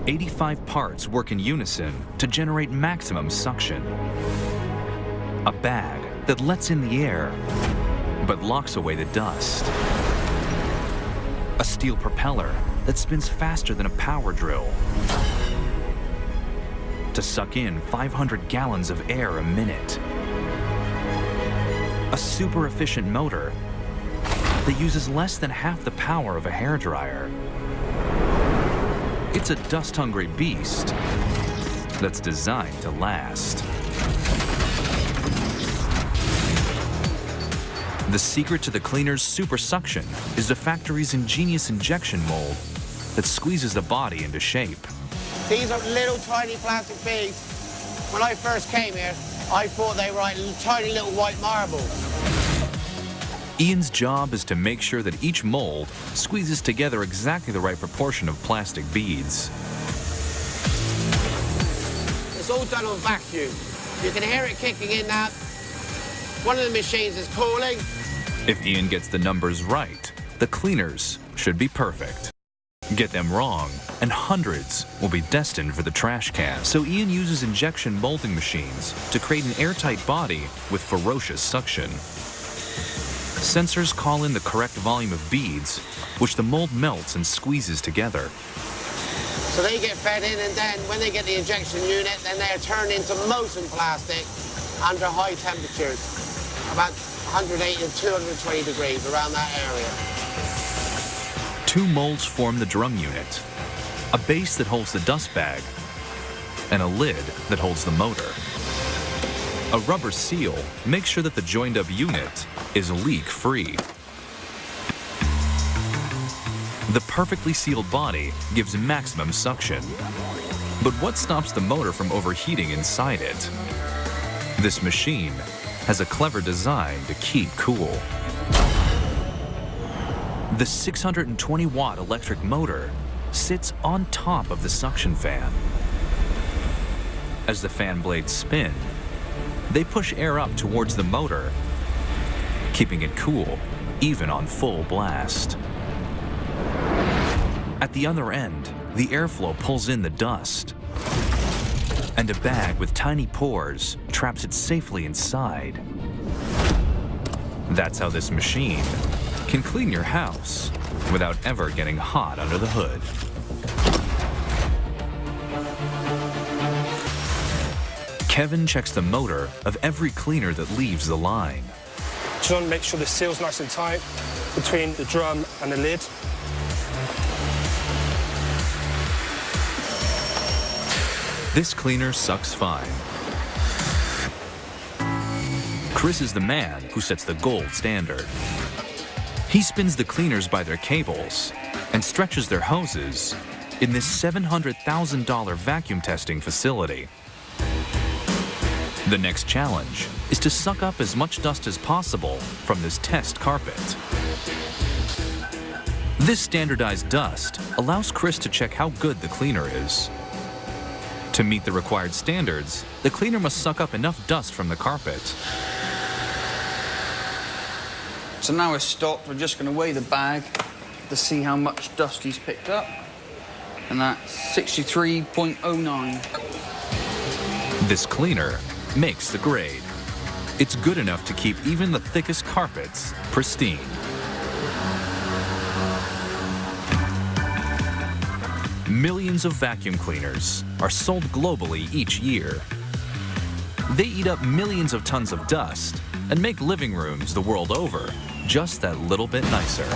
85 parts work in unison to generate maximum suction. A bag that lets in the air, but locks away the dust. A steel propeller that spins faster than a power drill to suck in 500 gallons of air a minute. A super efficient motor that uses less than half the power of a hairdryer. It's a dust-hungry beast that's designed to last. The secret to the cleaner's super suction is the factory's ingenious injection mold that squeezes the body into shape. These are little tiny plastic beads. When I first came here, I thought they were like tiny little white marbles. Ian's job is to make sure that each mold squeezes together exactly the right proportion of plastic beads. It's all done on vacuum. You can hear it kicking in now. One of the machines is cooling. If Ian gets the numbers right, the cleaners should be perfect. Get them wrong, and hundreds will be destined for the trash can. So Ian uses injection molding machines to create an airtight body with ferocious suction. Sensors call in the correct volume of beads, which the mold melts and squeezes together. So they get fed in, and then when they get the injection unit, then they're turned into molten plastic under high temperatures, about 180 to 220 degrees, around that area. Two molds form the drum unit, a base that holds the dust bag, and a lid that holds the motor. A rubber seal makes sure that the joined-up unit is leak-free. The perfectly sealed body gives maximum suction. But what stops the motor from overheating inside it? This machine has a clever design to keep cool. The 620-watt electric motor sits on top of the suction fan. As the fan blades spin, they push air up towards the motor, keeping it cool even on full blast. At the other end, the airflow pulls in the dust, and a bag with tiny pores traps it safely inside. That's how this machine can clean your house without ever getting hot under the hood. Kevin checks the motor of every cleaner that leaves the line. Just want to make sure the seal's nice and tight between the drum and the lid. This cleaner sucks fine. Chris is the man who sets the gold standard. He spins the cleaners by their cables and stretches their hoses in this $700,000 vacuum testing facility. The next challenge is to suck up as much dust as possible from this test carpet. This standardized dust allows Chris to check how good the cleaner is. To meet the required standards, the cleaner must suck up enough dust from the carpet. So now we're stopped, we're just going to weigh the bag to see how much dust he's picked up. And that's 63.09. This cleaner makes the grade. It's good enough to keep even the thickest carpets pristine. Millions of vacuum cleaners are sold globally each year. They eat up millions of tons of dust and make living rooms the world over just that little bit nicer.